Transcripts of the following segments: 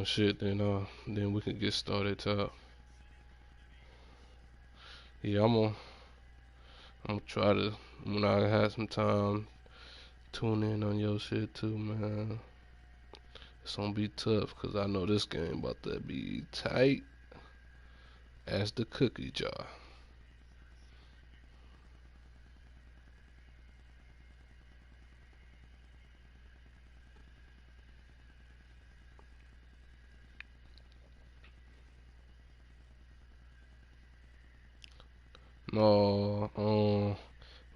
Shit, then we can get started. Yeah, I'm gonna try to when I have some time tune in on your shit too, man. It's gonna be tough because I know this game about to be tight as the cookie jar. No,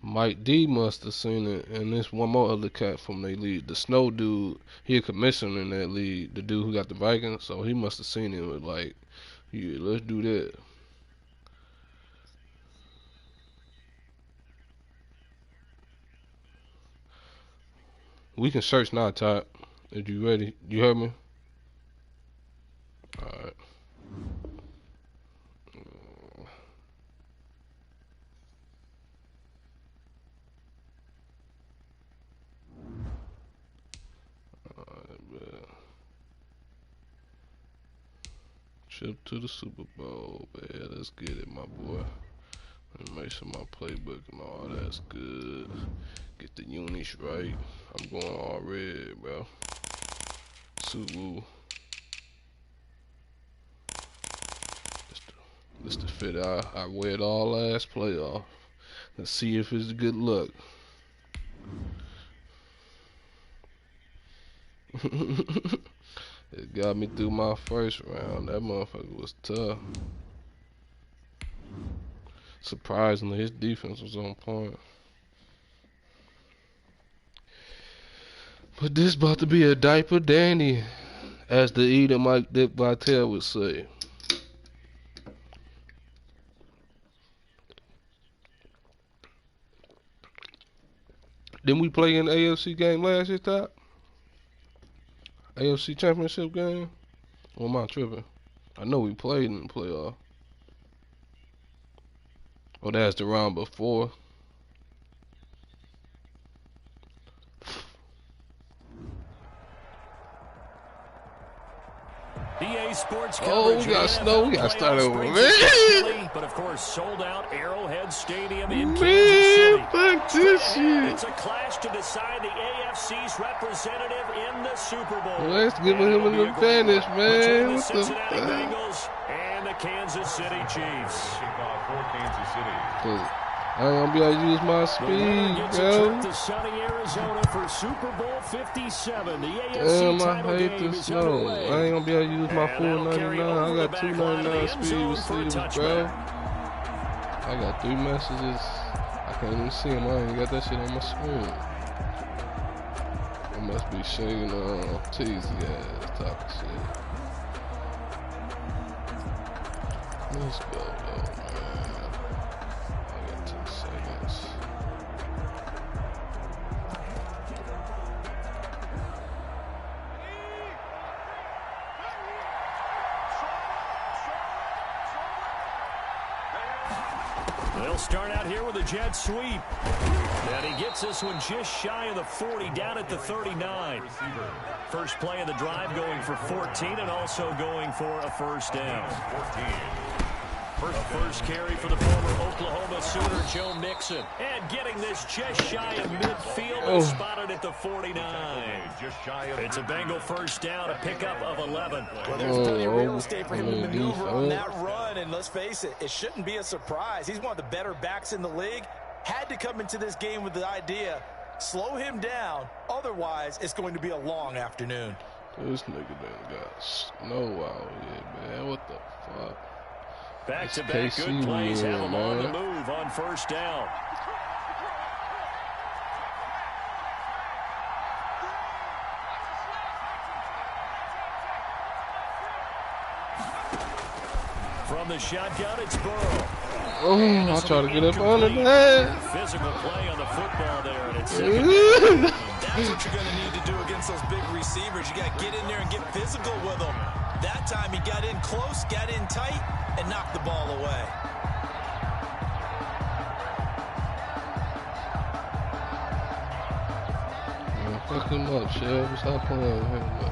Mike D must have seen it, and this one more other cat from their league, the Snow dude. He a commissioner in that league, the dude who got the Vikings. So he must have seen it and was like, yeah, let's do that. We can search now, Todd. If you ready, you heard me? All right. Alright, trip to the Super Bowl, man. Let's get it, my boy. Let me make sure my playbook and all that's good. Get the unis right. I'm going all red, bro. Suwu. This the fit I wear it all last playoff. Let's see if it's good luck. It got me through my first round. That motherfucker was tough. Surprisingly, his defense was on point. But this about to be a diaper dandy, as the eater Mike Dick Vitale would say. Didn't we play in the AFC game last year, Top? AFC Championship game? Or am I tripping? I know we played in the playoff. Oh, that's the round before. EA Sports oh, we got snow. We got to start over, man. But of course, sold out Arrowhead Stadium in Kansas City. Fuck this shit. It's a clash to decide the AFC's representative in the Super Bowl. Let's give him an advantage, man. What the Cincinnati Bengals and the Kansas City Chiefs. Kickoff for Kansas City. I ain't gonna be able to use my speed, bro. To sunny Arizona for Super Bowl 57. The AFC Damn, I title hate game the is snow. underway. I ain't gonna be able to use my full 99. I got 299 speed receivers, bro. I got 3 messages. I can't even see them. I ain't got that shit on my screen. I must be shaking teasy ass talking shit. Let's go, though, man. I got 10 seconds. They'll start out here with a jet sweep. And he gets this one just shy of the 40, down at the 39. First play of the drive going for 14 and also going for a first down. First carry for the former Oklahoma Sooner, Joe Mixon. And getting this just shy of midfield, spotted at the 49. It's a Bengal first down, a pickup of 11. Well, there's plenty of real estate for him to maneuver on that run, and let's face it, it shouldn't be a surprise. He's one of the better backs in the league. Had to come into this game with the idea, slow him down, otherwise it's going to be a long afternoon. This nigga done got snow out here, man. What the fuck? Back-to-back good plays have him on the move on first down. From the shotgun, it's Burrow. Oh, I try to get up on it, man. Physical play on the football there, and it's That's what you're going to need to do against those big receivers. You got to get in there and get physical with them. That time he got in close, got in tight, and knocked the ball away. Fuck him up, Shell. Stop playing with him, man.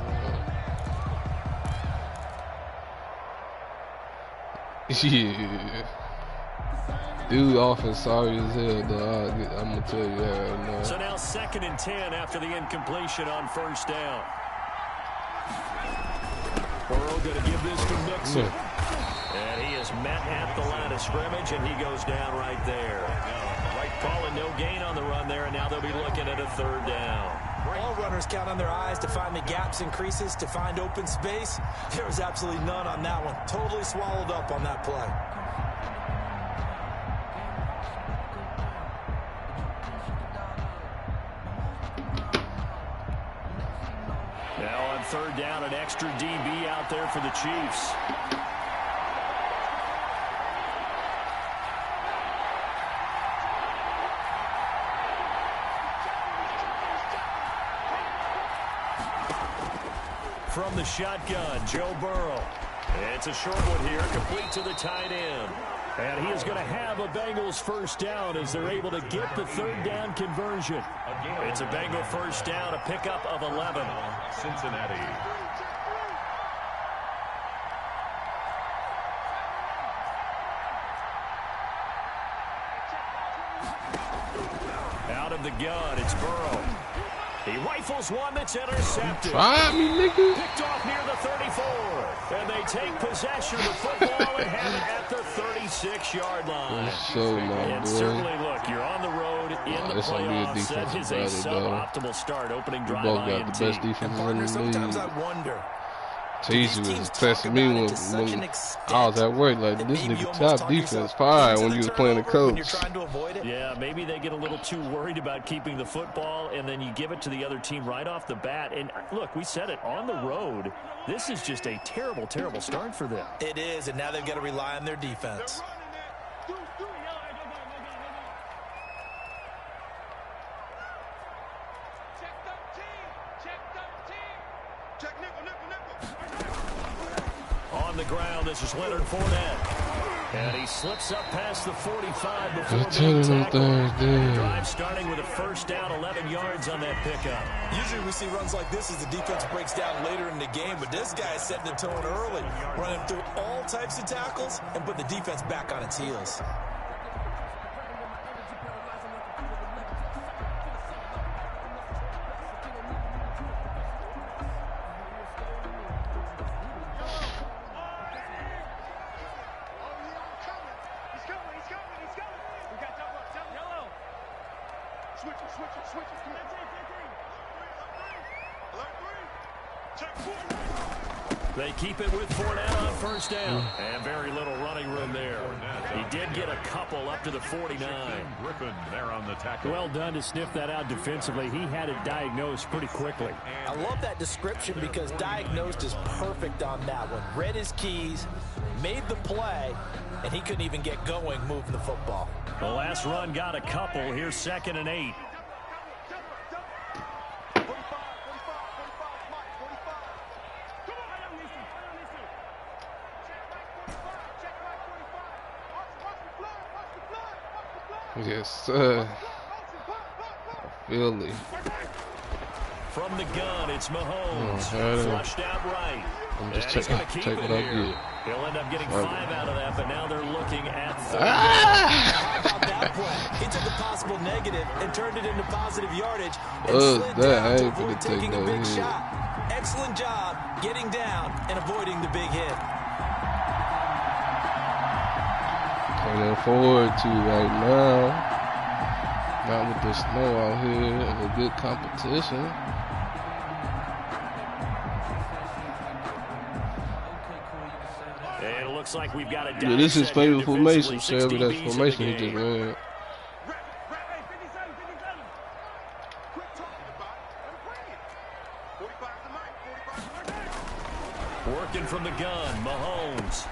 Yeah. Dude, offense sorry as hell, though. I'm gonna tell you that right now. So now 2nd and 10 after the incompletion on 1st down. Burrow going to give this to Mixon. And he is met at the line of scrimmage, and he goes down right there. Right call, and no gain on the run there, and now they'll be looking at a 3rd down. All runners count on their eyes to find the gaps and creases, to find open space. There was absolutely none on that one. Totally swallowed up on that play. Now on 3rd down, an extra DB out there for the Chiefs. From the shotgun, Joe Burrow. It's a short one here, complete to the tight end. And he is going to have a Bengals 1st down as they're able to get the 3rd down conversion. It's a Bengal 1st down, a pickup of 11. Cincinnati. Out of the gun, it's Burrow. He rifles one that's intercepted. Try me, nigga. Picked off near the 34. And they take possession of the football and have it at the 36-yard line. And certainly, look, you're on the road in the playoffs. That is a suboptimal start. Opening drive both got the best defenses in the league. Sometimes I wonder. Teaser was testing me when I was at work. Like, this nigga top defense fire when you was playing the coach. Yeah, maybe they get a little too worried about keeping the football, and then you give it to the other team right off the bat. And look, we said it, on the road, this is just a terrible, terrible start for them. It is, and now they've got to rely on their defense. On the ground, this is Leonard Fournette. And he slips up past the 45 before being tackled. Drive starting with a 1st down, 11 yards on that pickup. Usually we see runs like this as the defense breaks down later in the game, but this guy is setting the tone early, running through all types of tackles and put the defense back on its heels. They keep it with Fournette on 1st down. And very little running room there. He did get a couple up to the 49. Griffin there on the tackle. Well done to sniff that out defensively. He had it diagnosed pretty quickly. I love that description because diagnosed is perfect on that one. Read his keys, made the play, and he couldn't even get going moving the football. The last run got a couple. Here's 2nd and 8. Yes, sir. Philly. From the gun, it's Mahomes. Flushed out right. I'm just take what I get. He'll end up getting 5 out of that, but now they're looking at 30. How about that play? He took a possible negative and turned it into positive yardage and slid down to avoid taking a big shot. Excellent job getting down and avoiding the big hit. Looking forward to right now. Not with the snow out here and a good competition. It looks like we've got a yeah, this is favorite formation, Shelby. That's formation he just ran. Working from the gun, Mahomes.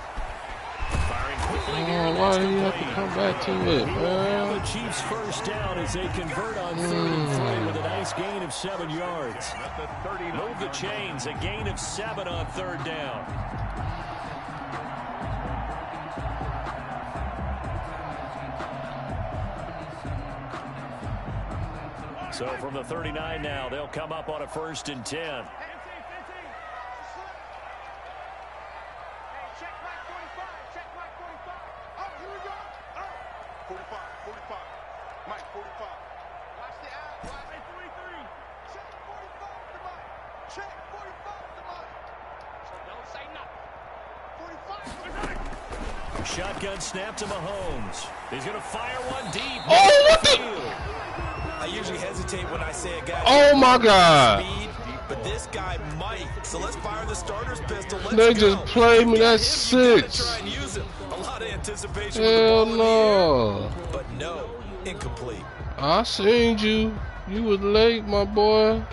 Firing quickly here. Why do you have to come back to it, man? The Chiefs 1st down as they convert on 3rd and 3 with a nice gain of 7 yards. Move the chains, a gain of 7 on 3rd down. So from the 39 now, they'll come up on a 1st and 10. Shotgun snap to Mahomes. He's going to fire one deep. Oh, what the? I usually hesitate when I say a guy. Oh my God! Speed, but this guy might. So let's fire the starter's pistol. Let's They go. just played me. That's six. 6. Try and use him. A lot of anticipation. Hell with the ball in the no! air, but no, incomplete. I seen you. You was late, my boy.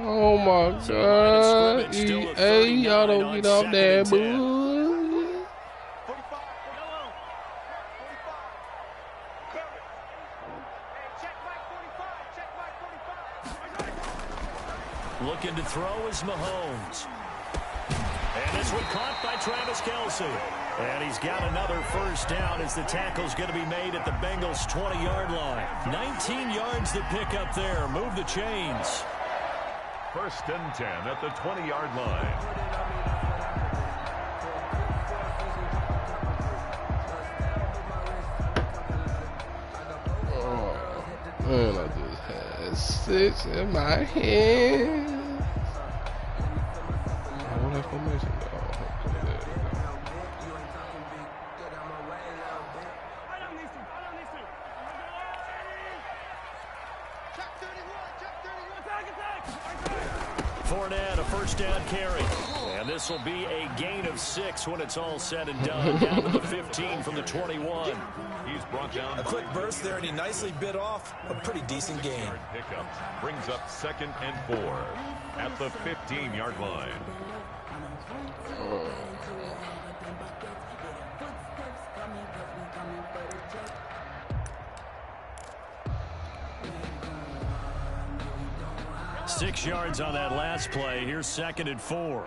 Oh my God! EA, y'all don't get off that boo. Looking to throw is Mahomes. And this one caught by Travis Kelce. And he's got another first down as the tackle's going to be made at the Bengals' 20-yard line. 19 yards to pick up there. Move the chains. 1st and 10 at the 20-yard line. Man, I just had 6 in my hand. What that formation, dog? Fournette, a first down carry. And this will be a gain of 6 when it's all said and done. Down to the 15 from the 21. He's brought down a quick burst there, and he nicely bit off a pretty decent gain. Pickup brings up 2nd and 4 at the 15-yard line. Six yards on that last play. Here's 2nd and 4.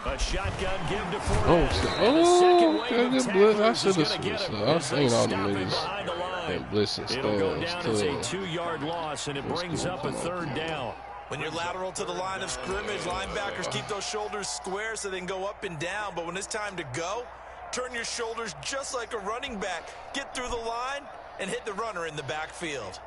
A shotgun give to Fournette. Good blitz. I should have switched. I've seen all the niggas and blitzing It'll go down as a stuff. 2-yard loss, and it brings up a 3rd down. When you're lateral to the line of scrimmage, linebackers keep those shoulders square so they can go up and down. But when it's time to go, turn your shoulders just like a running back. Get through the line and hit the runner in the backfield.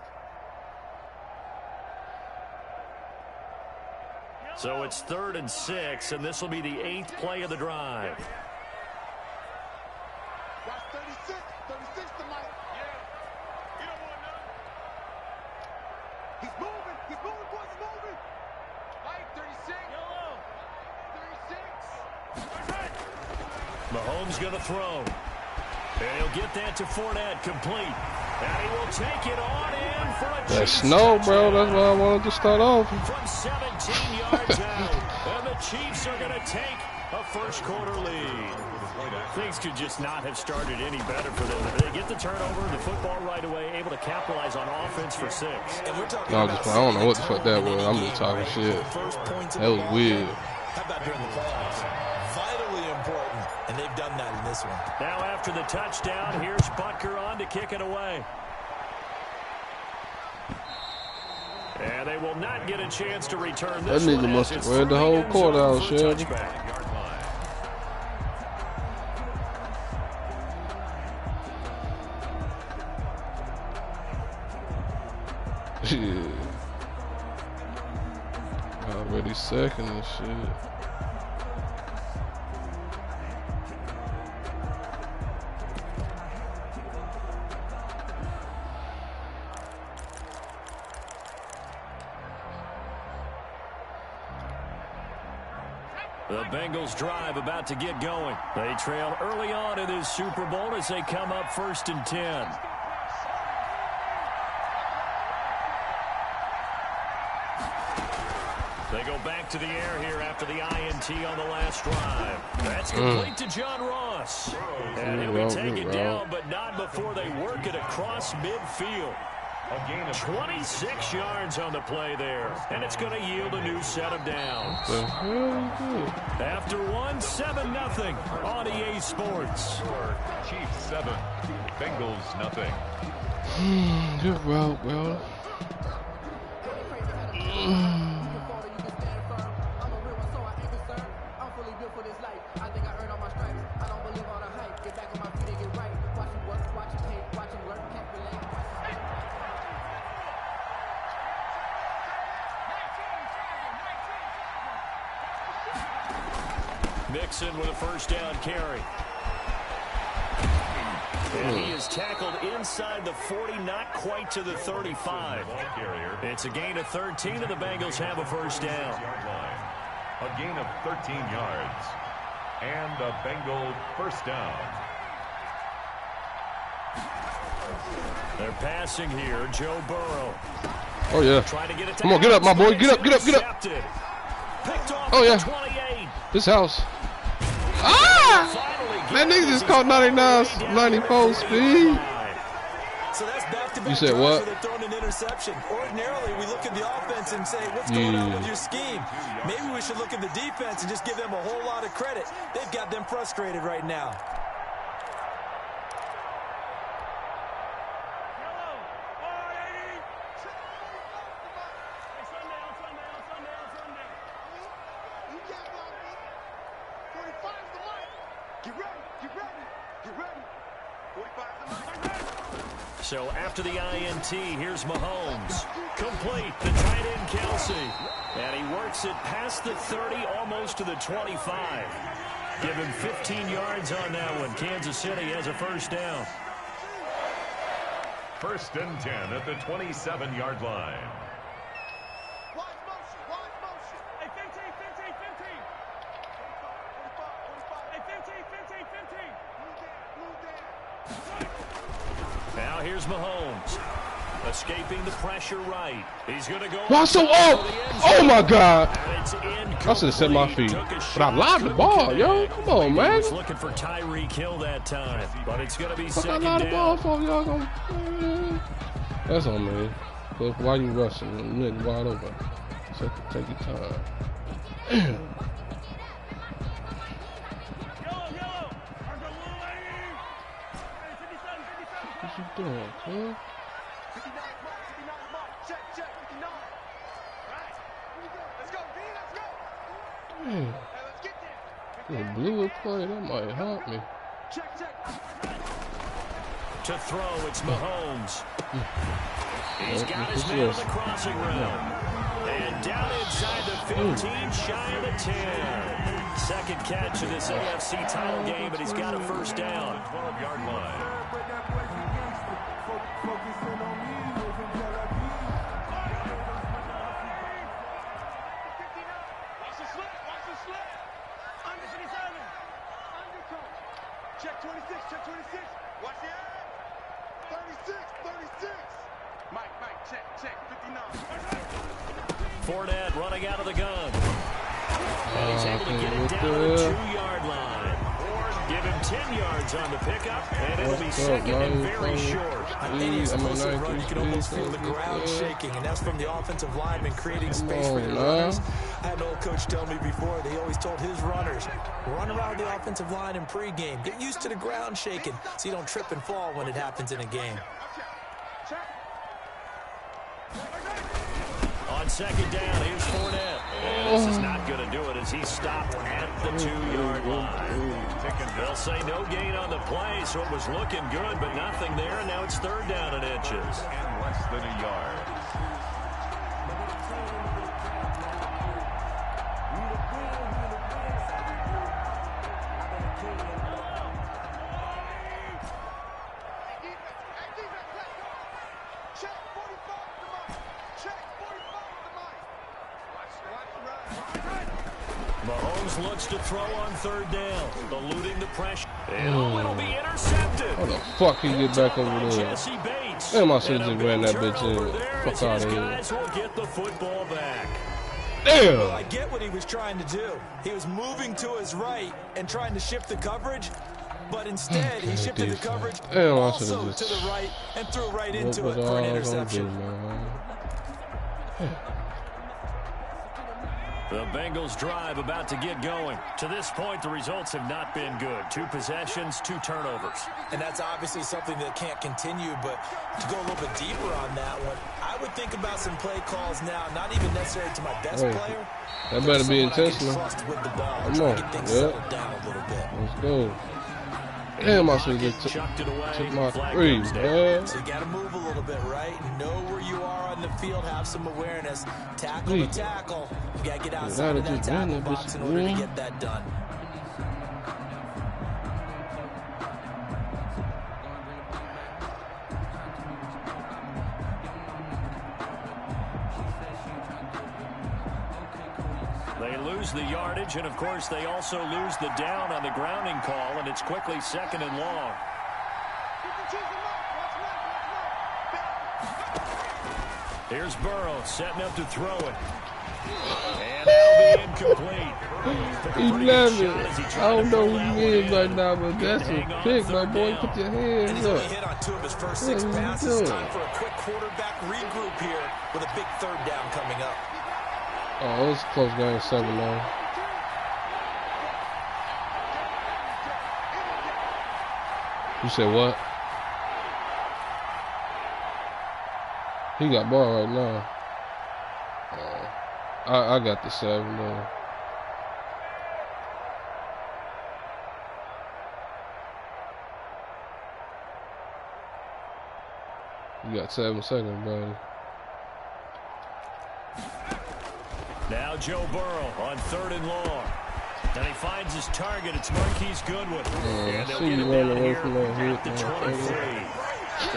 So it's 3rd and 6, and this will be the 8th play of the drive. That's 36 tonight. Yeah. You don't want none. He's moving, boys, he's moving. Mike, 36. Yellow. 36. Mahomes going to throw. And he'll get that to Fournette, complete. And he will take it on in for a That snow, bro. That's why I wanted to start off. From 17 yards out. And the Chiefs are going to take a first-quarter lead. Things could just not have started any better for them. They get the turnover, the football right away, able to capitalize on offense for 6. And we're talking I about don't know what the fuck that was. I'm just talking shit. That was weird. How about during the playoffs? Vitally important, and they've done that in this one. Now after the touchdown, here's Butker on to kick it away. And they will not get a chance to return this That one. nigga must have read the whole court out, Shelby. Shit. Already second and shit. The Bengals drive about to get going. They trail early on in this Super Bowl as they come up 1st and 10. They go back to the air here after the INT on the last drive. That's complete to John Ross. And he'll be taken down, but not before they work it across midfield. A gain of 26 yards on the play there, and it's going to yield a new set of downs. After one, 7-0 on EA Sports. Chiefs 7, Bengals nothing. Good route, bro. Mixon with a first down carry. And he is tackled inside the 40, not quite to the 35. It's a gain of 13, and the Bengals have a first down. A gain of 13 yards. And a Bengal first down. They're passing here. Joe Burrow. Oh, yeah. Trying to get it to Come on, get up, my boy. Get up, get up, get up. Picked off Oh, yeah. 28. This house. Ah! That nigga just caught 99, 94 speed. So that's back-to-back You said drives what? where they're throwing an interception. Ordinarily, we look at the offense and say, what's going on with your scheme? Maybe we should look at the defense and just give them a whole lot of credit. They've got them frustrated right now. So after the INT, here's Mahomes. Complete, the tight end Kelsey. And he works it past the 30, almost to the 25. Give him 15 yards on that one. Kansas City has a first down. First and 10 at the 27-yard line. Now here's Mahomes. Escaping the pressure right. He's going to go. Why so off? Oh, my God. I should have set my feet. But I lobbed the ball, yo. Come on, man. He was looking for Tyreek Hill that time. But it's going to be second I lobbed the ball down. for y'all. That's on me. But why you rushing? Nigga wide open. Take your time. What you doing, huh? Man, the blue play, that might help me. To throw, it's Mahomes. He's got his man on the crossing route. And down inside the 15, shy of the 10. Second catch of this AFC title game, but he's got a first down. 12-yard line. Check 26, check 26. Watch the eye. 36, 36. Mike, check, 59. Fournette running out of the gun. And he's able to get it down to the 2-yard line. Give him 10 yards on the pickup, and it'll be second and very short. On any explosive run, you can almost feel the ground shaking, and that's from the offensive lineman creating space for your runners. I had an old coach tell me before, they always told his runners, run around the offensive line in pregame. Get used to the ground shaking so you don't trip and fall when it happens in a game. On second down, here's Fournette. And this is not going to do it as he stopped at the 2-yard line. They'll say no gain on the play, so it was looking good, but nothing there, and now it's third down and inches. And less than a yard. Mahomes looks to throw on third down, eluding the pressure. And it'll be intercepted. How the fuck he get back over there? Jesse Bates. Damn, I should have just ran that bitch in. Fuck out of here. Guys will get the football back. Damn! Well, I get what he was trying to do. He was moving to his right and trying to shift the coverage, but instead he shifted the coverage also to the right and threw right into it for an interception. The Bengals drive about to get going. To this point, the results have not been good. 2 possessions, 2 turnovers. And that's obviously something that can't continue, but to go a little bit deeper on that one, I would think about some play calls now, not even necessary to my best player. That better be intentional. With the ball. Come on. Get things settled down a little bit. Let's go. Damn, I should have just took my 3, man. So you got to move a little bit, right? Know where you are on the field, have some awareness. Tackle to tackle. You got to get outside of that tackle box in order to get that done. They lose the yardage, and, of course, they also lose the down on the grounding call, and it's quickly 2nd and long. Here's Burrow setting up to throw it. And that'll be incomplete. 11. I don't know who he is right now, but that's a pick, my boy. Put your hands and he's up. only hit on 2 of his first 6 passes. Time for a quick quarterback regroup here with a big 3rd down coming up. Oh, it was a close game, 7-9. You said what? He got ball right now. I got the 7-9. You got 7 seconds, buddy. Now Joe Burrow on 3rd and long. And he finds his target. It's Marquise Goodwin. And they'll get him down here at the 23.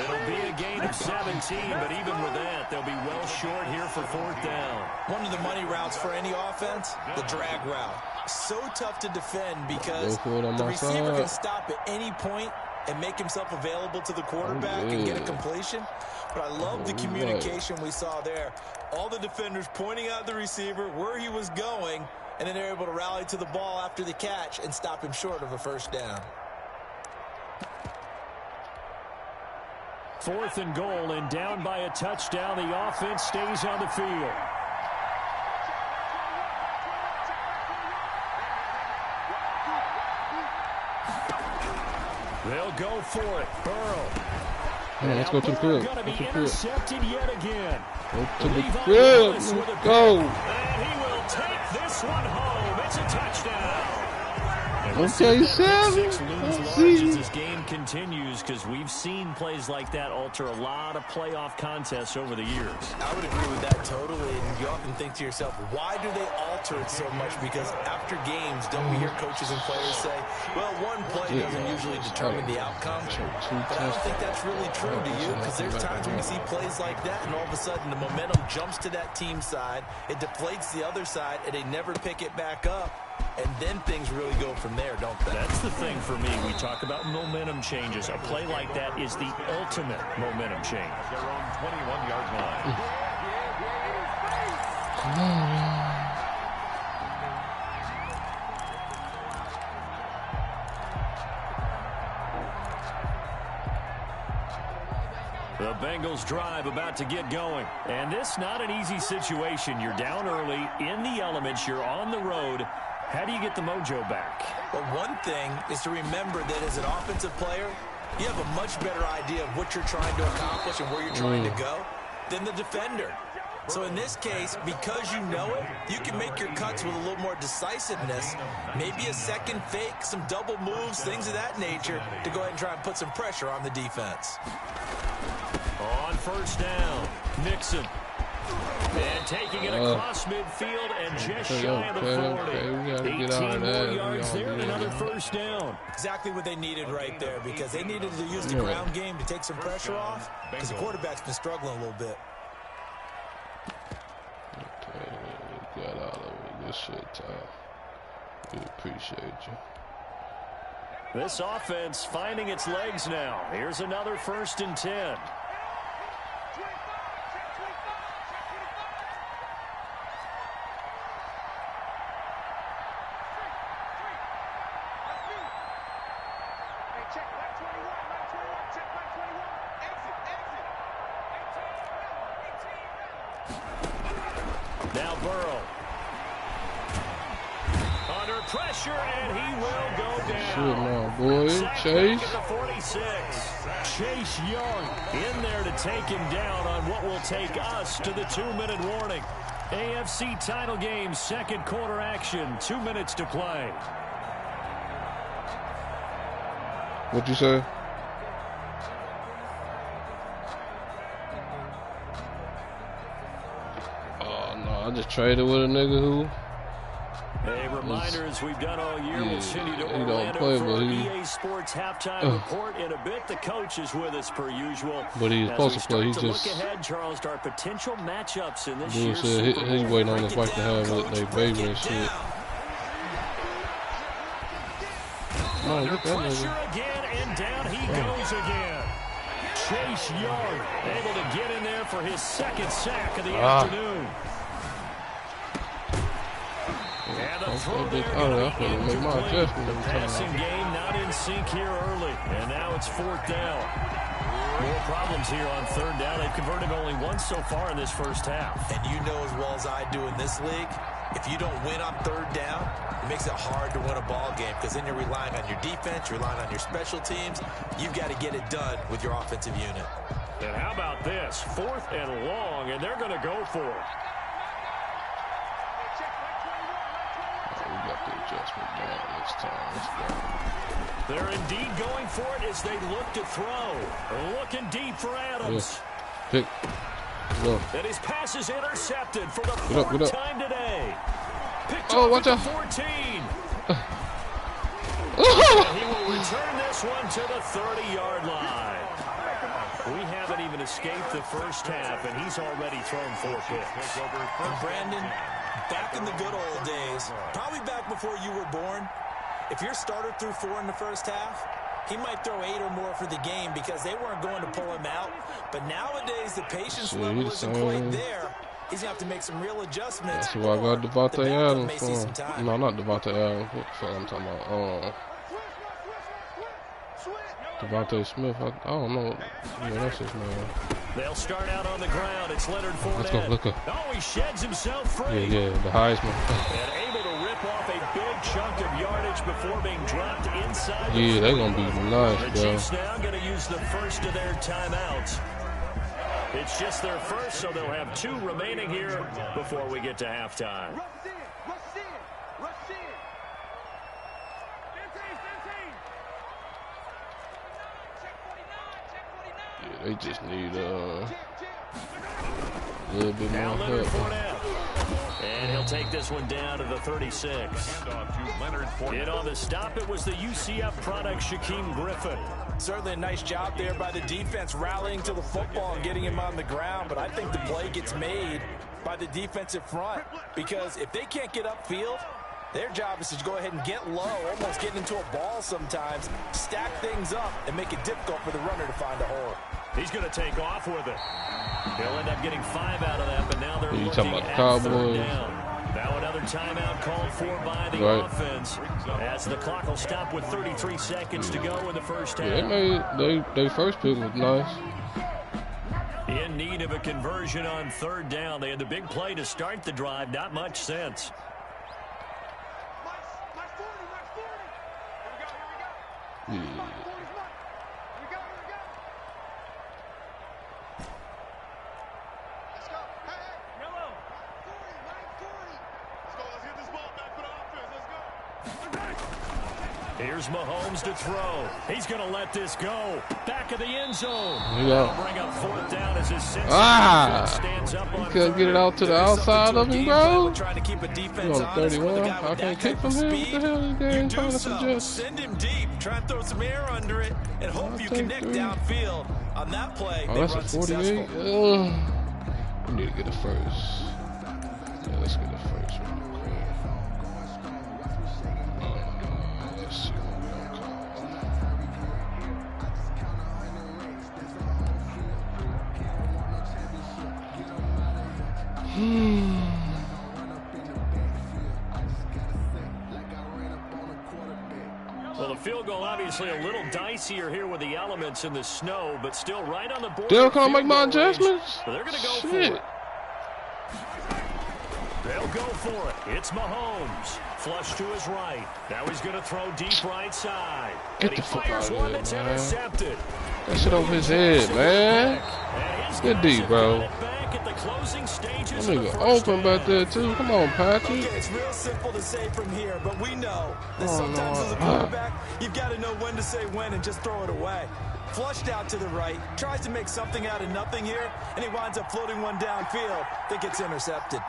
It'll be a gain of 17, but even with that, they'll be well short here for 4th down. One of the money routes for any offense, the drag route. So tough to defend because the receiver can stop at any point and make himself available to the quarterback and get a completion. But I love the communication we saw there. All the defenders pointing out the receiver, where he was going, and then they're able to rally to the ball after the catch and stop him short of a 1st down. 4th and goal, and down by a touchdown. The offense stays on the field. They'll go for it. Burrow. Man, let's go to the field. Going to be intercepted yet again. Go to the field. Let's go. And he will take this one home. It's a touchdown. Okay, Sam. As this game continues, because we've seen plays like that alter a lot of playoff contests over the years. I would agree with that totally. And you often think to yourself, why do they alter it so much? Because after games, don't we hear coaches and players say, well, one play doesn't usually determine the outcome. But I don't think that's really true to you, because there's times when we see plays like that, and all of a sudden the momentum jumps to that team side, it deflates the other side, and they never pick it back up. And then things really go from there, don't they? That's the thing for me. We talk about momentum changes. A play like that is the ultimate momentum change. Their own 21-yard line. The Bengals drive about to get going. And this not an easy situation. You're down early, in the elements, you're on the road. How do you get the mojo back? Well, one thing is to remember that as an offensive player, you have a much better idea of what you're trying to accomplish and where you're trying to go than the defender. So in this case, because you know it, you can make your cuts with a little more decisiveness, maybe a second fake, some double moves, things of that nature, to go ahead and try and put some pressure on the defense. On 1st down, Nixon. And taking it across midfield and just shy of the 40. 18 more yards there and another 1st down. Exactly what they needed right there, because they needed to use the ground game to take some pressure off, because the quarterback's been struggling a little bit. Okay, we got out of it. This shit, Tom. We appreciate you. This offense finding its legs now. Here's another 1st and 10. Now Burrow. Under pressure, and he will go down. Shit, now, boy. Chase. At the 46. Chase Young in there to take him down on what will take us to the 2-minute warning. AFC title game, 2nd quarter action, 2 minutes to play. What'd you say? Oh, no, I just traded with a nigga who A reminder, as we've done all year, we'll send you to Orlando for our EA Sports halftime report in a bit. The coach is with us per usual. But he's supposed to play. He just look ahead, Charles, to our potential matchups in this dude year's said Super Bowl. he's waiting on his wife to have their baby and shit. Under pressure again, and down he goes again. Chase Young able to get in there for his second sack of the afternoon. And the throw there incomplete. The passing game not in sync here early, and now it's fourth down. More problems here on third down. They've converted only once so far in this first half. And you know as well as I do in this league, if you don't win on third down, it makes it hard to win a ball game because then you're relying on your defense, you're relying on your special teams. You've got to get it done with your offensive unit. And how about this? 4th and long, and they're going to go for it. We got the adjustment down this time. Let's go. They're indeed going for it as they look to throw. Looking deep for Adams. Pick. Go. And his pass is intercepted for the 4th time today. Picked off watch out. 14. And he will return this one to the 30-yard line. We haven't even escaped the first half, and he's already thrown 4 picks. And Brandon, back in the good old days, probably back before you were born, if your starter threw 4 in the first half, he might throw 8 or more for the game because they weren't going to pull him out. But nowadays, the patience level isn't quite there. He's going to have to make some real adjustments. That's why I got Devontae Adams for. No, not Devontae Adams. What the fuck I'm talking about? Devontae Smith. I don't know. Yeah, that's his name. They'll start out on the ground. It's Leonard Fournette. Let's go, look up. Oh, he sheds himself free. Yeah, the Heisman. And able to rip off a big chunk of yardage before being dropped inside. Yeah, they're going to be nice, the bro. Chiefs now going to use the first of their timeouts. It's just their first, so they'll have 2 remaining here before we get to halftime. Yeah, they just need a little bit more help. And he'll take this one down to the 36. In on the stop, it was the UCF product, Shaquem Griffin. Certainly a nice job there by the defense rallying to the football and getting him on the ground, but I think the play gets made by the defensive front because if they can't get upfield, their job is to go ahead and get low, almost get into a ball sometimes, stack things up, and make it difficult for the runner to find a hole. He's going to take off with it. He'll end up getting 5 out of that, but now they're looking at Cowboys. third down. Now another timeout called for by the offense as the clock will stop with 33 seconds to go in the first half. Yeah, they first pick was nice. In need of a conversion on third down. They had the big play to start the drive. Not much sense. Yeah. Here's Mahomes to throw. He's going to let this go. Back of the end zone. Yeah. Bring up 4th down as his stands up on. You couldn't get it out to the outside of him, bro. Trying to keep a defense on 31. I can't kick from him. What the hell is this game trying to suggest? Send him deep. Try and throw some air under it and hope you connect downfield. On that play, oh, that's a 48. We need to get a first. Yeah, let's get a first. Let's see. Well, the field goal obviously a little dicier here with the elements in the snow, but still right on the board. They'll come make my adjustments? So they're going to go for it. They'll go for it. It's Mahomes. Flush to his right. Now he's going to throw deep right side. Get the fuck out of here, man. Intercepted. That shit over his head, man. Good D, bro. That nigga open back there, too. Come on, Patrick. Okay, it's real simple to say from here, but we know that sometimes as a quarterback, you've got to know when to say when and just throw it away. Flushed out to the right, tries to make something out of nothing here, and he winds up floating one downfield that gets intercepted.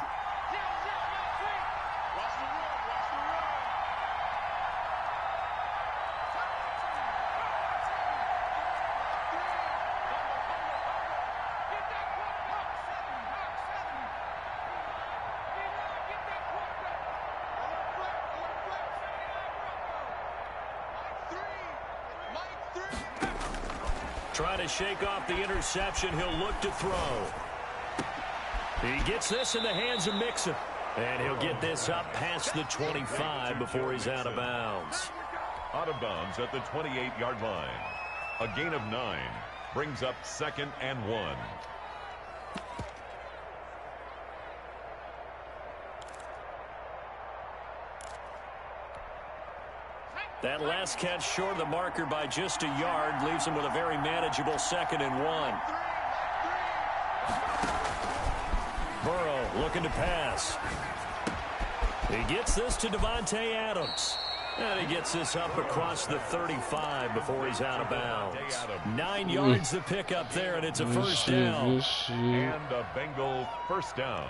Trying to shake off the interception. He'll look to throw. He gets this in the hands of Mixon. And he'll get this up past the 25 before he's out of bounds. Out of bounds at the 28-yard line. A gain of 9 brings up 2nd and 1. That last catch short of the marker by just a yard leaves him with a very manageable 2nd and 1. Burrow looking to pass. He gets this to Devontae Adams. And he gets this up across the 35 before he's out of bounds. 9 yards to pick up there, and it's a first down. And a Bengal first down.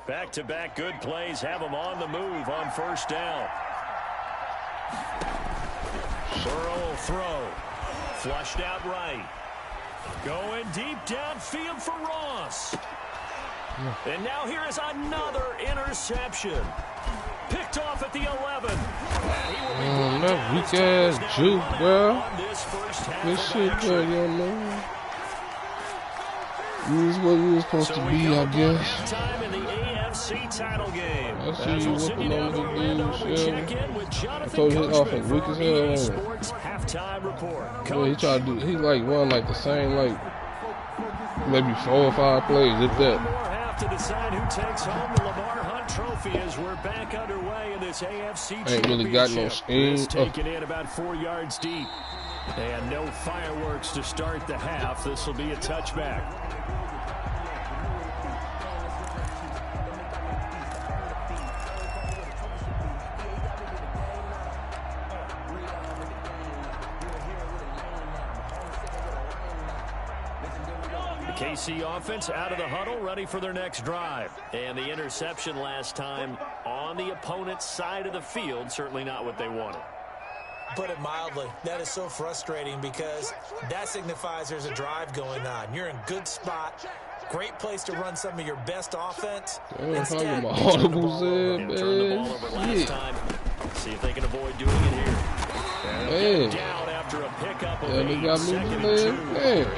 Back-to-back good plays have him on the move on first down. Burrow throw. Flushed out right. Going deep downfield for Ross. And now here is another interception. Picked off at the 11. That weak-ass juke, bro. This shit, bro, you don't know. This is what you were supposed to be, I guess. Time in the AFC title game. I see you whooping on the dude, I told you his offense weak as hell. Sports halftime report. Yeah, he tried to do. He like run like the same like maybe 4 or 5 plays, if that. One more half to decide who takes home the Lamar Hunt Trophy as we're back underway in this AFC championship. Ain't really got no steam. It's taken in about 4 yards deep, and no fireworks to start the half. This will be a touchback. KC offense out of the huddle, ready for their next drive. And the interception last time on the opponent's side of the field, certainly not what they wanted. Put it mildly, that is so frustrating because that signifies there's a drive going on. You're in good spot, great place to run some of your best offense. Instead, my audible said, man. Turn the ball over last time. See if they can avoid doing it here. And down after a pickup of 8, 2nd and 2.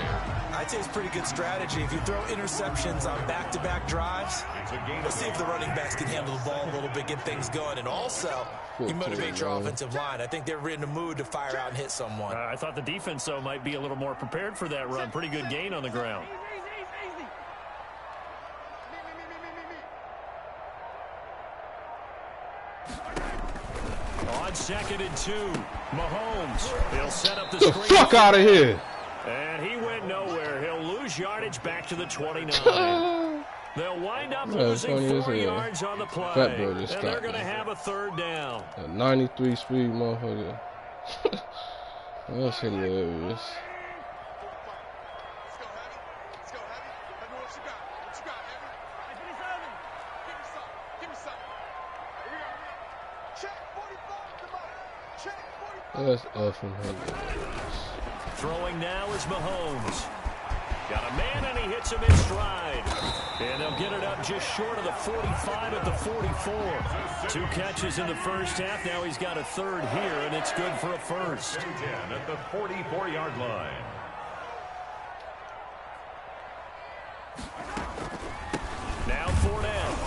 I'd say it's pretty good strategy. If you throw interceptions on back-to-back drives, let's see if the running backs can handle the ball a little bit, get things going. And also, you motivate your offensive line. I think they're in the mood to fire out and hit someone. I thought the defense, though, might be a little more prepared for that run. Pretty good gain on the ground. On 2nd and 2, Mahomes. He'll set up the screen. The fuck out of here. And he went nowhere. He'll lose yardage back to the 29. They'll wind up losing 4 yards on the play. And they're going to have a 3rd down. A 93 speed motherfucker. That's hilarious. That's effing hilarious. Throwing now is Mahomes. Got a man, and he hits him in stride. And they'll get it up just short of the 45 at the 44. 2 catches in the first half. Now he's got a 3rd here, and it's good for a first. 10 at the 44-yard line. Now 4 down.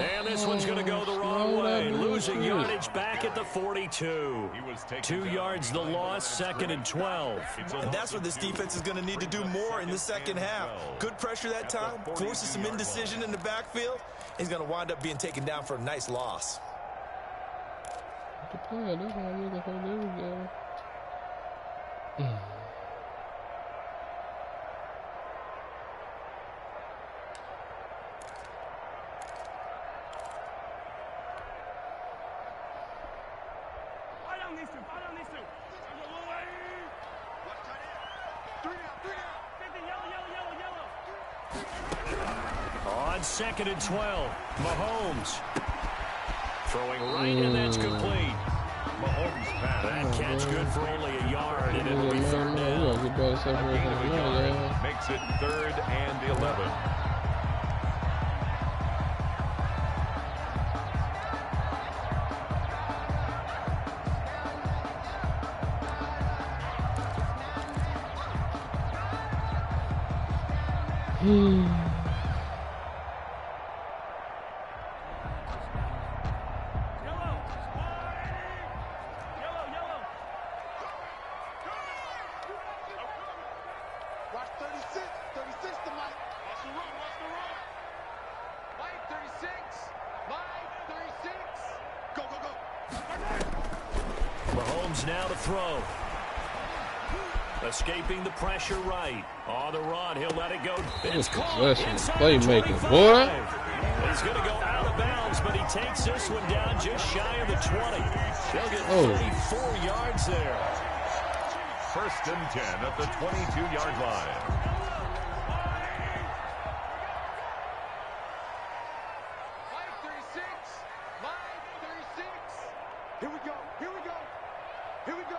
And this one's going to go the wrong way. Losing yardage back at the 42. 2 yards the loss, 2nd and 12. And that's what this defense is going to need to do more in the second half. Good pressure that time, forces some indecision in the backfield. He's going to wind up being taken down for a nice loss. On 2nd and 12, Mahomes. Throwing right, and that's complete. Mahomes pass. That catch good for only a yard, and it'll be 3rd down. Makes it 3rd and 11. Mahomes now to throw. Escaping the pressure right. On the run, he'll let it go. It's caught inside playmaking, the 25. boy. He's going to go out of bounds, but he takes this one down just shy of the 20. They'll get 34 yards there. 1st and 10 at the 22-yard line. Here we go. Here we go. Here we go.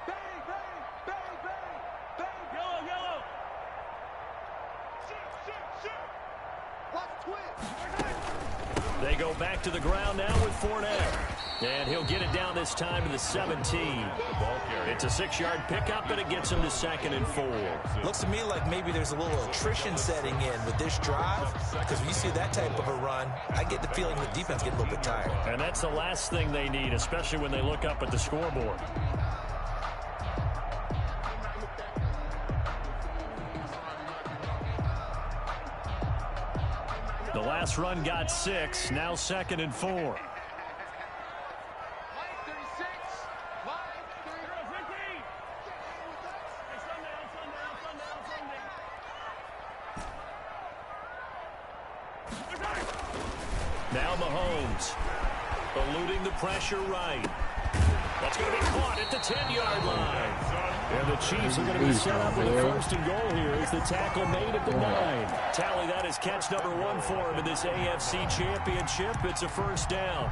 Bang, bang, bang, bang, bang. Yellow, yellow. Shoot, shoot, shoot. Watch twitch. They go back to the ground now with Fournette. And he'll get it down this time to the 17. It's a 6-yard pickup, and it gets him to 2nd and 4. Looks to me like maybe there's a little attrition setting in with this drive, because when you see that type of a run, I get the feeling the defense get a little bit tired. And that's the last thing they need, especially when they look up at the scoreboard. The last run got 6, now 2nd and 4. Now Mahomes, eluding the pressure right. That's going to be caught at the 10-yard line. And the Chiefs are going to be set up with a 1st and goal here as the tackle made at the 9. Tally, that is catch number 1 for him in this AFC Championship. It's a 1st down.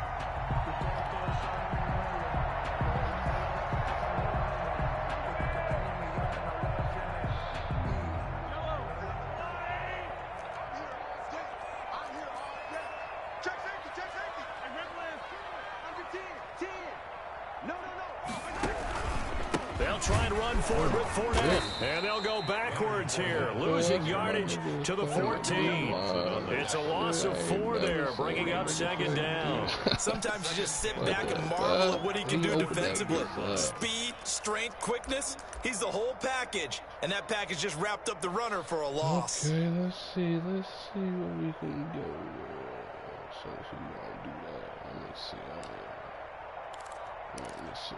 They'll try and run forward with Fournette. And they'll go backwards here, losing yardage to the 14. It's a loss of 4 there, bringing up 2nd down. Sometimes you just sit back and marvel at what he can do defensively. Speed, strength, quickness, he's the whole package. And that package just wrapped up the runner for a loss. Okay, let's see what we can do. So if we want to do that, let me see. Let me see.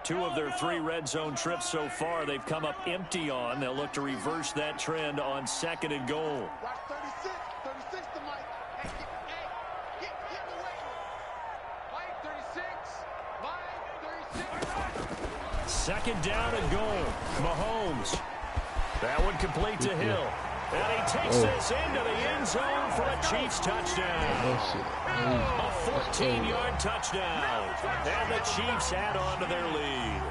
2 of their 3 red zone trips so far, they've come up empty on. They'll look to reverse that trend on 2nd and goal. Watch 36. 36 to Mike. Hey, get away. Mike, 36. Mike, 36. 2nd down and goal. Mahomes. That one complete to Hill. And he takes this into the end zone for a Chiefs touchdown. A 14-yard touchdown. And the Chiefs add on to their lead.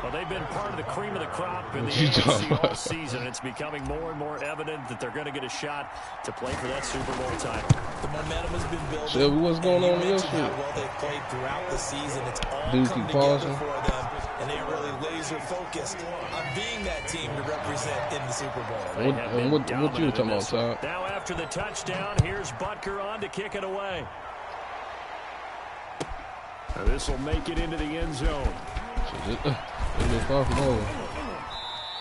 Well, they've been part of the cream of the crop in the AFC all season. It's becoming more and more evident that they're going to get a shot to play for that Super Bowl title. The momentum has been building. So what's going on with this how well they've played throughout the season. It's all Dude, come together for them, and they're really laser focused on being that team to represent in the Super Bowl. What you talking about, Todd? Now after the touchdown, here's Butker on to kick it away. Now this will make it into the end zone.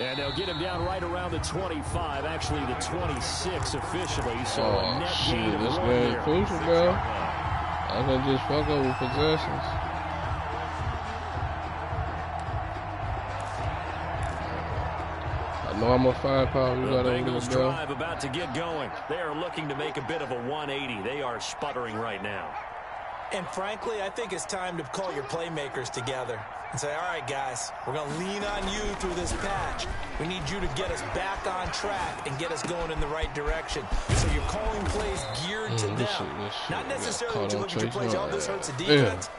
And they'll get him down right around the 25, actually the 26 officially. So a net gain of 1 this there. game crucial, bro. I can just fuck up with possessions. I know I'm a firepower. We got The over Bengals there, bro. drive about to get going. They are looking to make a bit of a 180. They are sputtering right now. And frankly, I think it's time to call your playmakers together and say, all right, guys, we're going to lean on you through this patch. We need you to get us back on track and get us going in the right direction. So you're calling plays geared to them. Not necessarily to look at your plays, oh, this hurts the defense.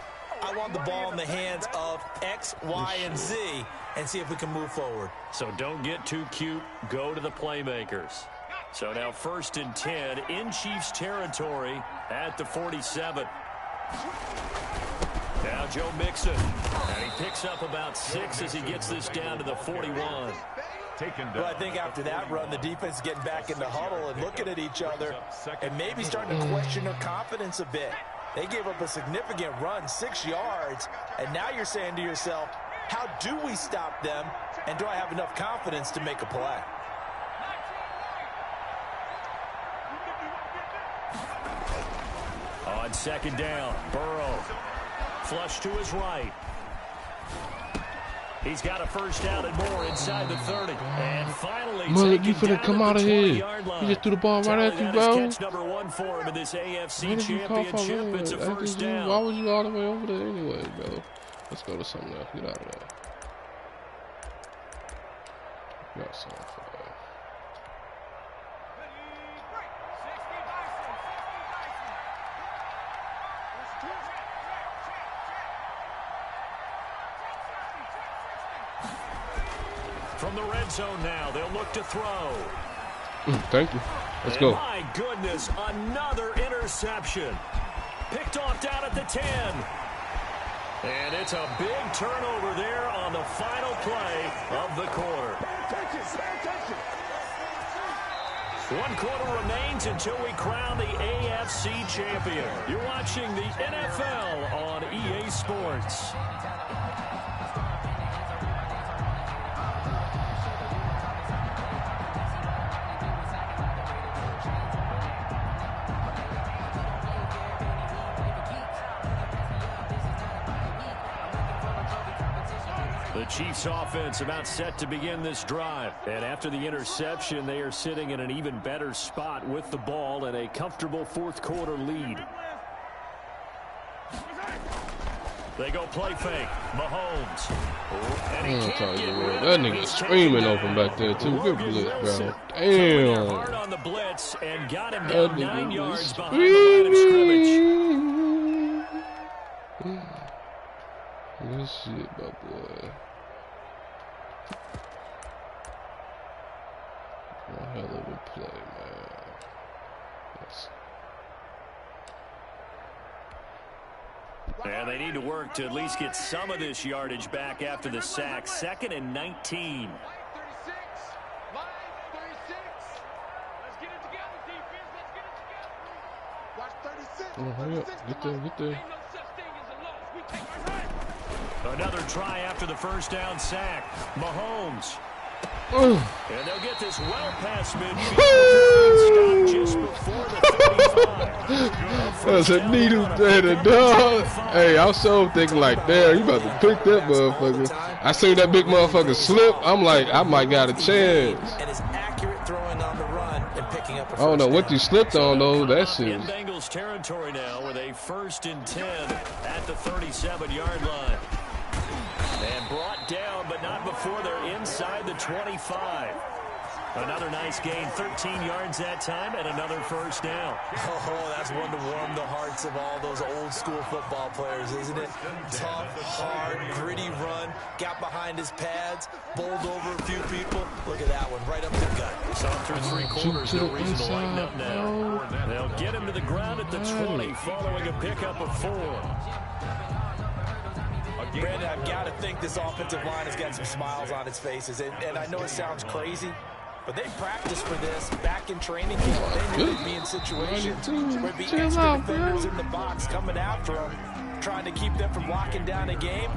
I want the ball in the hands of X, Y, and Z and see if we can move forward. So don't get too cute. Go to the playmakers. So now 1st and 10 in Chiefs territory at the 47. Now Joe Mixon. And he picks up about 6 as he gets this down to the 41. Well, I think after that run, the defense is getting back in the huddle and looking at each other and maybe starting to question their confidence a bit. They gave up a significant run, 6 yards, and now you're saying to yourself, how do we stop them, and do I have enough confidence to make a play? On 2nd down, Burrow. Flush to his right. He's got a 1st down and more inside the 30. And finally, Mother, you finna come out of here. You just threw the ball right at you, bro. Catch number 1 for him in this AFC Championship. It's a 1st down. Why was you all the way over there anyway, bro? Let's go to something else. Get out of there. Got something for that. From the red zone now, they'll look to throw. Thank you. Let's go. My goodness, another interception. Picked off down at the 10. And it's a big turnover there on the final play of the quarter. 1 quarter remains until we crown the AFC champion. You're watching the NFL on EA Sports. The Chiefs offense about set to begin this drive. And after the interception, they are sitting in an even better spot with the ball and a comfortable 4th quarter lead. They go play fake. Mahomes. And he can't get rid of that nigga screaming open back there too. Good blitz, bro. Damn. Hard on the blitz and got him down 9 yards behind the line of scrimmage. Good shit, my boy. One hell of a play, man. And they need to work to at least get some of this yardage back after the sack. 2nd and 19. Line 36. Let's get it together, defense. Let's get it together. Watch 36. Hurry up. Get there, get there. Ain't no such thing as a loss. We take our time. Another try after the 1st down sack. Mahomes. Oh. And they'll get this well past midfield. Stop just before the 35. That's a needle at a dog. Hey, I was so thinking like, damn, you about to pick that motherfucker. I seen that big motherfucker slip. I'm like, I might got a chance. And is accurate throwing on the run and picking up a I don't know what you slipped on though. That shit. In Bengals territory now with a 1st and 10 at the 37-yard line. And brought down, but not before they're inside the 25. Another nice gain, 13 yards that time, and another 1st down. Oh, that's one to warm the hearts of all those old-school football players, isn't it? Tough, hard, gritty run, got behind his pads, bowled over a few people. Look at that one, right up the gut. So through 3 quarters, no reason to lighten up now. They'll get him to the ground at the 20, following a pickup of 4. Brandon, I've got to think this offensive line has got some smiles on its faces. And I know it sounds crazy, but they practiced for this back in training camp. They knew they'd be in situations where there'd be extra defenders in the box coming after them, trying to keep them from locking down a game.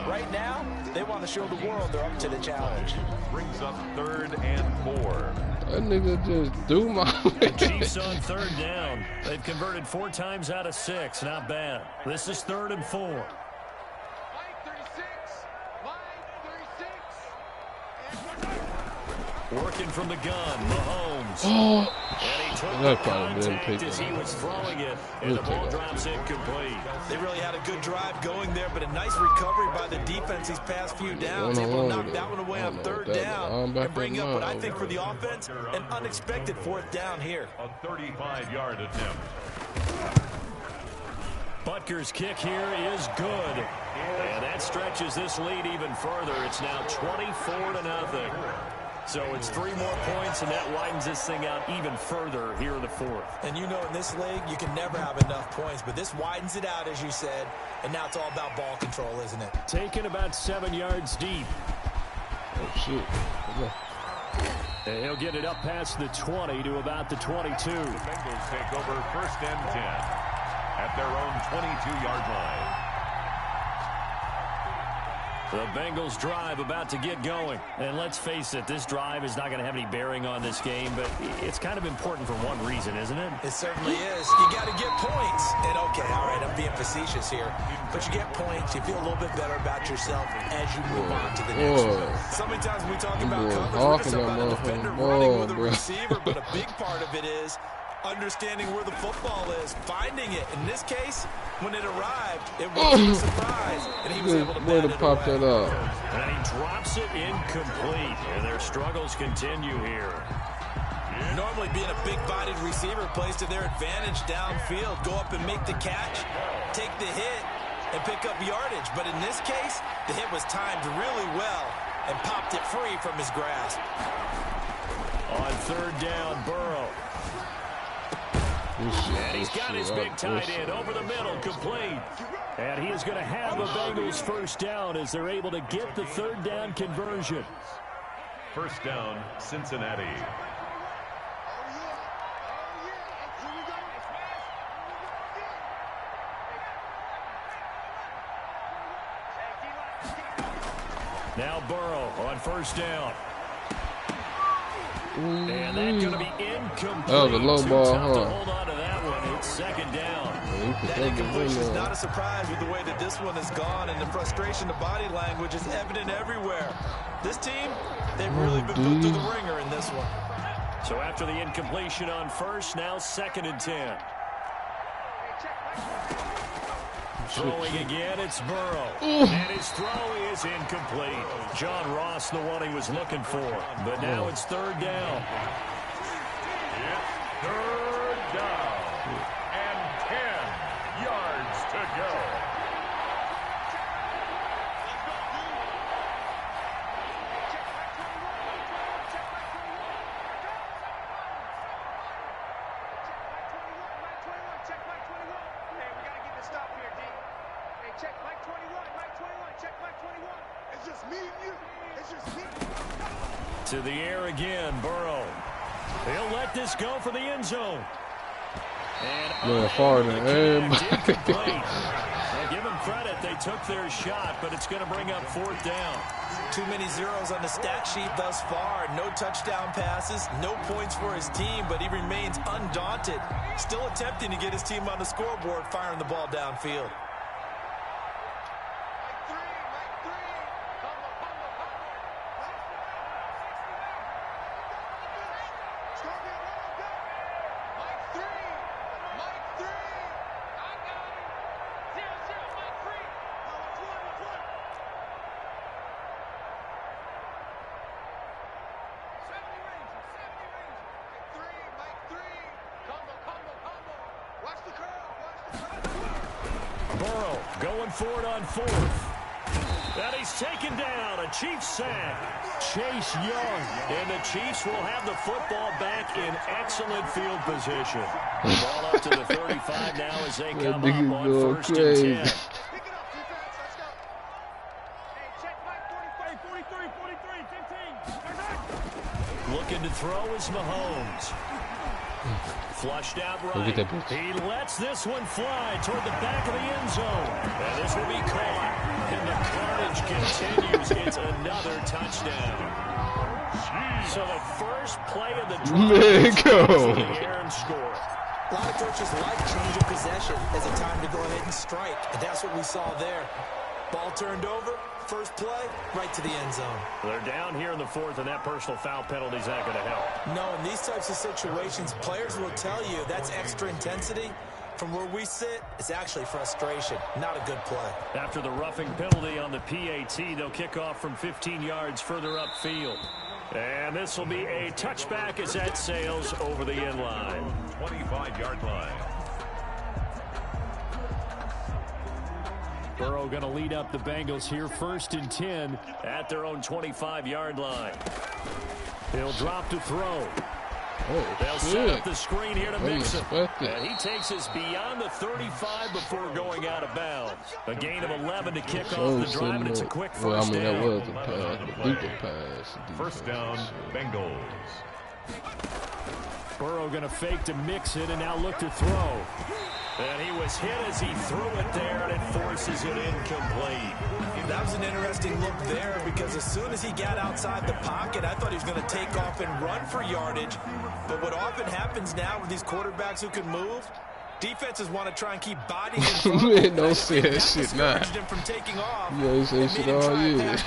Right now, they want to show the world they're up to the challenge. Brings up 3rd and 4. That nigga just threw my The Chiefs on 3rd down. They've converted 4 times out of 6. Not bad. This is 3rd and 4. Working from the gun, Mahomes. Oh, And he took the that probably didn't contact take as that. he was throwing it, and the ball drops incomplete. They really had a good drive going there, but a nice recovery by the defense these past few downs. Able to knock that one away on third down and bring up what I think for the offense, an unexpected fourth down here. A 35-yard attempt. Butker's kick here is good. And that stretches this lead even further. It's now 24-0. So it's 3 more points, and that widens this thing out even further here in the fourth. And you know in this league, you can never have enough points, but this widens it out, as you said, and now it's all about ball control, isn't it? Taken about 7 yards deep. Oh, shit. And he'll get it up past the 20 to about the 22. The Bengals take over 1st and 10 at their own 22-yard line. The Bengals drive about to get going. And let's face it, this drive is not going to have any bearing on this game, but it's kind of important for one reason, isn't it? It certainly is. You got to get points. And okay, all right, I'm being facetious here. But you get points, you feel a little bit better about yourself as you move on to the next one. So many times we talk about coverage, we're just about a defender running with a receiver, but a big part of it is understanding where the football is, finding it. In this case, when it arrived, it wasn't a surprise, and he was able to bat it pop away. that up. And he drops it incomplete, and their struggles continue here. Normally being a big-bodied receiver plays to their advantage downfield. Go up and make the catch, take the hit, and pick up yardage. But in this case, the hit was timed really well and popped it free from his grasp. On 3rd down, Burrow. And he's got his big tight end over the middle, complete. And he is going to have the Bengals 1st down as they're able to get the 3rd down conversion. 1st down, Cincinnati. Now Burrow on 1st down. And that's going to be incomplete. That was a low ball, Too tough to huh? hold on to that one. It's 2nd down. That incompletion is not a surprise with the way that this one has gone, and the frustration, the body language is evident everywhere. This team, they've really been built to the ringer in this one. So after the incompletion on 1st, now 2nd and 10. Throwing again, it's Burrow. And his throw is incomplete. John Ross, the one he was looking for. But now it's 3rd down. It's 3rd down and 10 yards to go. To the air again, Burrow. He'll let this go for the end zone. And far than incomplete. Now give them credit. They took their shot, but it's going to bring up 4th down. Too many zeros on the stat sheet thus far. No touchdown passes, no points for his team, but he remains undaunted. Still attempting to get his team on the scoreboard, firing the ball downfield. Burrow going for it on 4th. And he's taken down. A Chiefs sack. Chase Young. And the Chiefs will have the football back in excellent field position. Ball up to the 35 now as they come up on 1st and 10. Looking to throw is Mahomes. Flushed out right. He lets this one fly toward the back of the end zone. And this will be caught. And the carnage continues. It's another touchdown. So the first play of the drive the air and score. A lot of coaches like change of possession as a time to go ahead and strike. And that's what we saw there. Ball turned over, first play, right to the end zone. They're down here in the fourth, and that personal foul penalty is not going to help. No, in these types of situations, players will tell you that's extra intensity. From where we sit, it's actually frustration, not a good play. After the roughing penalty on the PAT, they'll kick off from 15 yards further upfield. And this will be a touchback as that sails over the end line. 25-yard line. Burrow going to lead up the Bengals here, 1st and 10 at their own 25-yard line. He'll drop to throw. Oh, They'll set up the screen here to mix it. Unexpected. And he takes us beyond the 35 before going out of bounds. A gain of 11 to kick off the drive, and it's a quick first Well, I mean, that down. was a pass, a deeper pass. First down, Bengals. Burrow going to fake to mix it and now look to throw. And he was hit as he threw it there, and it forces it incomplete. That was an interesting look there because as soon as he got outside the pocket, I thought he was going to take off and run for yardage. But what often happens now with these quarterbacks who can move, defenses want to try and keep bodies in front of them. Man, don't say that shit now. Him from taking off. You know, say shit all year. And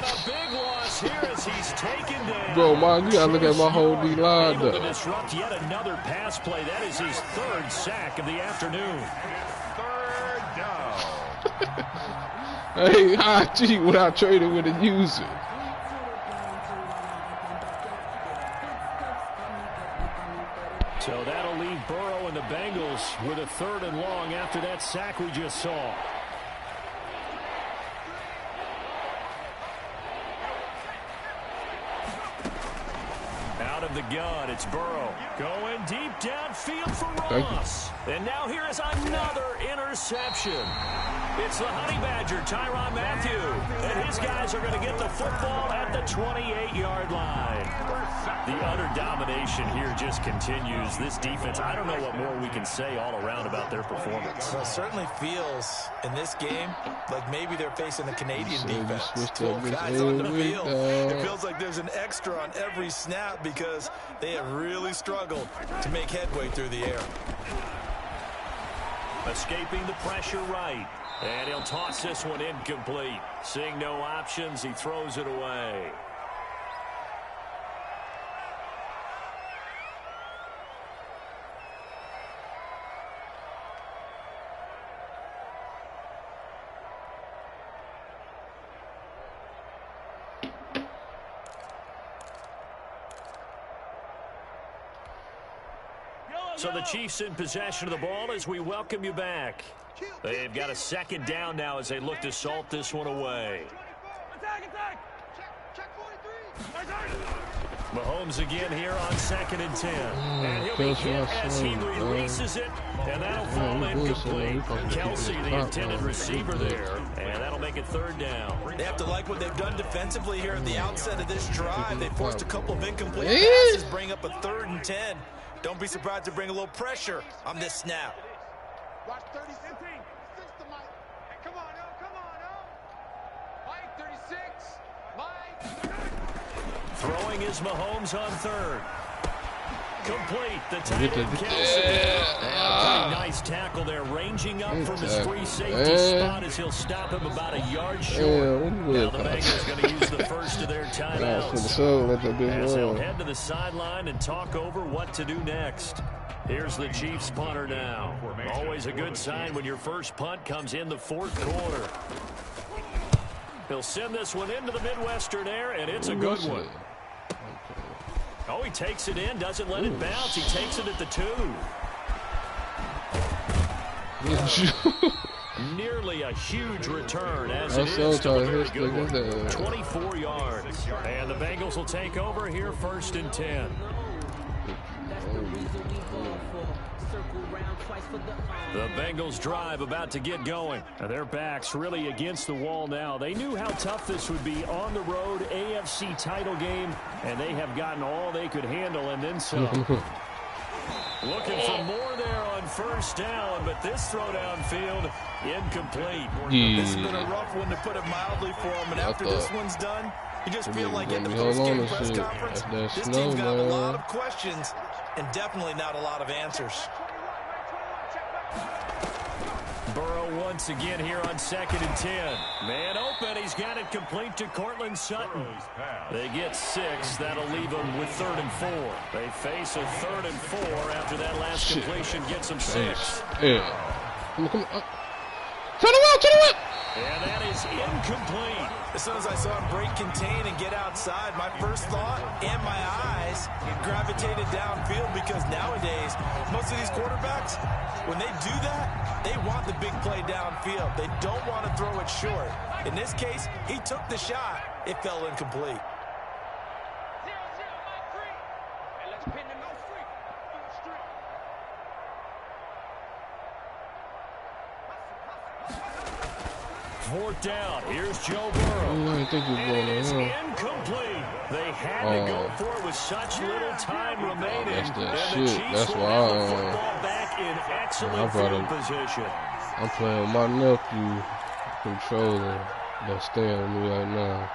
a big loss here as he's taken down. Bro, man, you gotta look at my whole D line Able to though. disrupt yet another pass play. That is his 3rd sack of the afternoon. 3rd down. Hey, I cheat without trading with a user. So that'll leave Burrow and the Bengals with a 3rd and long after that sack we just saw. Out of the gun, it's Burrow. Going deep downfield for Ross. And now here is another interception. It's the Honey Badger, Tyrann Mathieu. And his guys are going to get the football at the 28-yard line. The utter domination here just continues. This defense, I don't know what more we can say all around about their performance. Well, it certainly feels in this game like maybe they're facing the Canadian defense. 12 guys on the field. It feels like there's an extra on every snap because they have really struggled to make headway through the air. Escaping the pressure right. And he'll toss this one incomplete. Seeing no options, he throws it away. So the Chiefs in possession of the ball as we welcome you back. They've got a 2nd down now as they look to salt this one away. Mahomes again here on 2nd and 10. And he'll be hit as he releases it, and that'll fall incomplete. Kelsey, the intended receiver there, and that'll make it 3rd down. They have to like what they've done defensively here at the outset of this drive. They forced a couple of incomplete passes, bring up a 3rd and 10. Don't be surprised to bring a little pressure on this snap. Watch 36. To Mike. Hey, come on, Mike, 36. Mike. Throwing is Mahomes on 3rd. Complete. The tight end Kelsey. And a pretty nice tackle there, ranging up from his free safety spot as he'll stop him about a yard short. Now the Bengals going to use the first of their timeouts as they'll head to the sideline and talk over what to do next. Here's the Chiefs punter now. Always a good sign when your first punt comes in the 4th quarter. He'll send this one into the Midwestern air, and it's a good one. Oh, he takes it in, doesn't let it bounce. He takes it at the 2. Nearly a huge return as it is to a very good one. 24 yards. And the Bengals will take over here 1st and 10. The Bengals drive about to get going. Now their backs really against the wall now. They knew how tough this would be on the road, AFC title game, and they have gotten all they could handle and then some. Looking for more there on 1st down, but this throw downfield incomplete. This has been a rough one to put it mildly for them, and after this one's done, you just feel like at the post-game press conference, this team's got a lot of questions and definitely not a lot of answers. Burrow go once again here on 2nd and 10. Man open. He's got it complete to Cortland Sutton. They get 6. That'll leave them with 3rd and 4. They face a 3rd and 4 after that last completion gets them 6. Yeah. Come on. Turn around. And that is incomplete. As soon as I saw him break contain and get outside, my first thought and my eyes gravitated downfield, because nowadays, most of these quarterbacks, when they do that, they want the big play downfield. They don't want to throw it short. In this case, he took the shot. It fell incomplete. Fourth down. Here's Joe Burrow. I think you're going It is incomplete. They had to go for it with such little time remaining. That's that and shit. the Chiefs That's will why have the football back in excellent field position. I'm playing with my nephew, controlling, that's staying with me right now.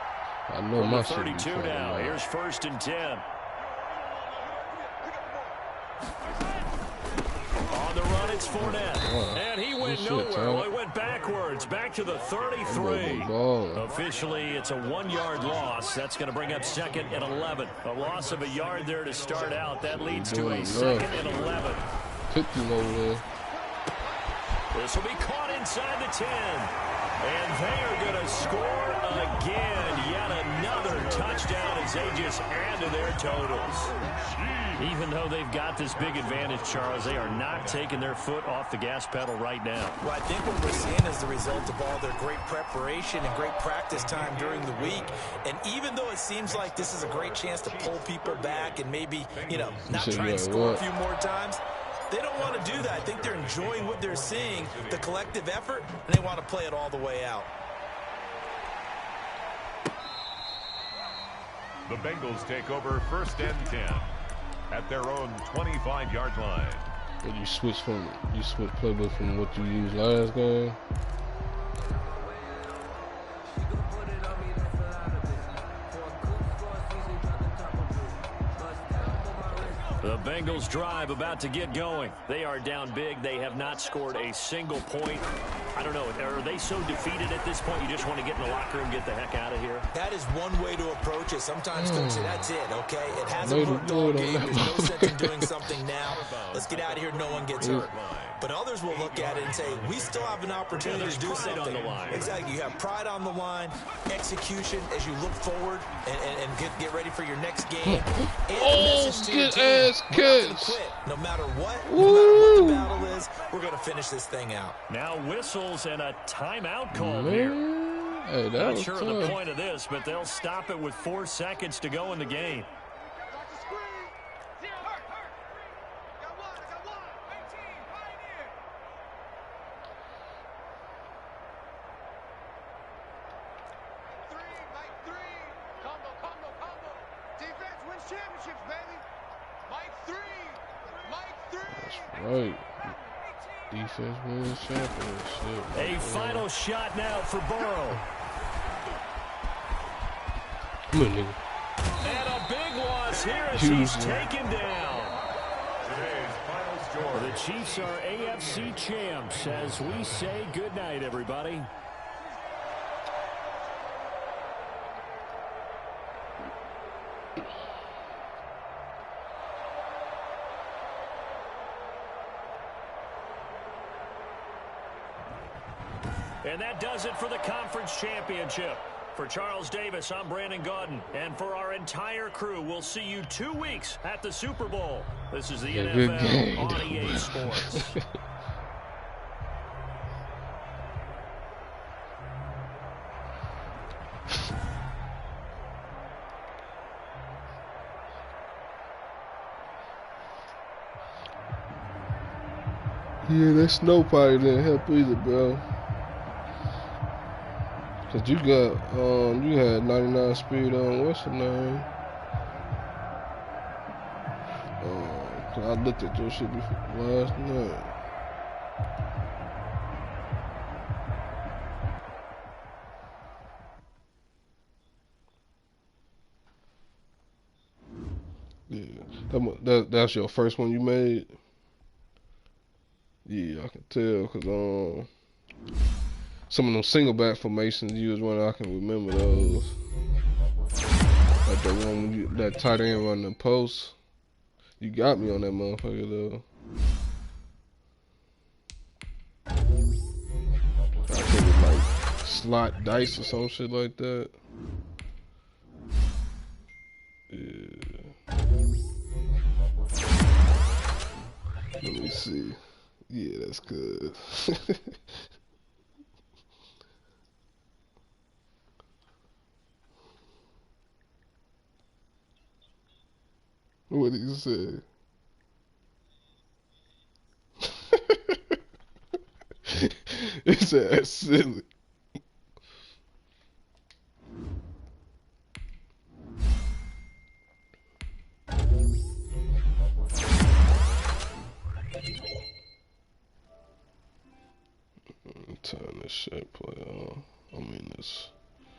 I know From my the shit be 32 now. Here's 1st and 10. On the run, it's Fournette. And he went nowhere. Well, he went backwards, back to the 33. Officially, it's a 1-yard loss. That's going to bring up 2nd and 11. A loss of a yard there to start out. That leads to a 2nd and 11. Over there. This will be caught inside the 10. And they are going to score again. Yet another touchdown as they just add to their totals. Even though they've got this big advantage, Charles, they are not taking their foot off the gas pedal right now. Well, I think what we're seeing is the result of all their great preparation and great practice time during the week. And even though it seems like this is a great chance to pull people back and maybe, not try and score a few more times, they don't want to do that. I think they're enjoying what they're seeing, the collective effort, and they want to play it all the way out. The Bengals take over 1st and 10 at their own 25-yard line. But you switch playbook from what you used last game. The Bengals drive about to get going. They are down big. They have not scored a single point. I don't know. Are they so defeated at this point you just want to get in the locker room and get the heck out of here? That is one way to approach it. Sometimes, Coach, that's it, okay? It hasn't worked all game. There's no sense in doing something now. Let's get out of here. No one gets hurt. But others will look at it and say, we still have an opportunity to do something. On the line. Exactly. You have pride on the line, execution as you look forward and get ready for your next game. And a message to your team. We're not going to quit. No matter what the battle is, we're going to finish this thing out. Now whistles and a timeout call here. Hey, Not sure of the point of this, but they'll stop it with 4 seconds to go in the game. Right. Defense wins championship. A final shot now for Burrow. Come on, nigga. And a big loss here as he's taken down. The Chiefs are AFC champs as we say goodnight, everybody. And that does it for the conference championship. For Charles Davis, I'm Brandon Gaudin. And for our entire crew, we'll see you 2 weeks at the Super Bowl. This is the NFL on EA Sports. Yeah, that snow probably didn't help either, bro. Cause you got you had 99 speed on what's the name? Cause I looked at your shit before last night. Yeah, that's your first one you made. Yeah, I can tell, cause Some of them single back formations you was running, I can remember those. Like the one when you, that tight end running the post. You got me on that motherfucker though. I think it's like slot dice or some shit like that. Yeah. Let me see. Yeah, that's good. What did you say? It's ass silly. Turn this shit play on. I mean this.